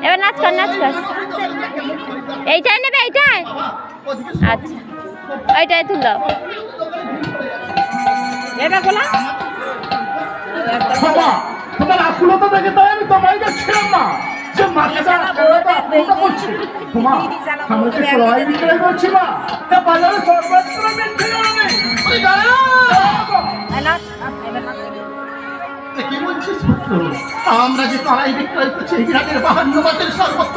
এবার নাচ কর নাচ কর। এইটাই নেবে এইটাই? আচ্ছা এইটাই তুলো। এটা খোলা। তোমার আকুলতা দেখে তাই আমি তোমায় ছিলাম না যে মাথাটা আকুলতা করছে। তোমার আমরা যে কড়াই বিক্রয় করছি না তা বাজারে সর্বত্র মিলছে না। কি বলছিস পুত্র? আমরা যে কড়াই বিক্রয় করছি এই গ্রামের 52 বাজারে সর্বত্র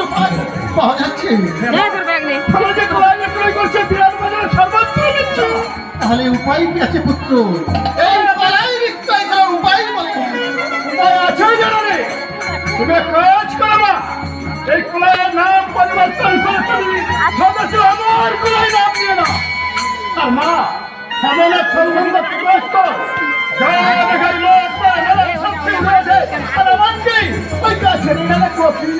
পাওয়া যাচ্ছে। আমরা যে কড়াই বিক্রয় করছি বিরাট বাজারে সর্বত্র মিলছে। তাহলে উপায় কি আছে পুত্র? এই কড়াই বিক্রয় করার উপায় বলে উপায় আছে জানালে তুমি কাজ করবা। এই কড়াইয়ের নাম পরিবর্তন করে তুমি সদস্য আমার কড়াই নাম নিয়ে না। আর মা আমাদের সম্বন্ধ ব্যস্ত যা দেখাই লোক সব ঠিক হয়েছে আর আমার কি ওই কাছে কপি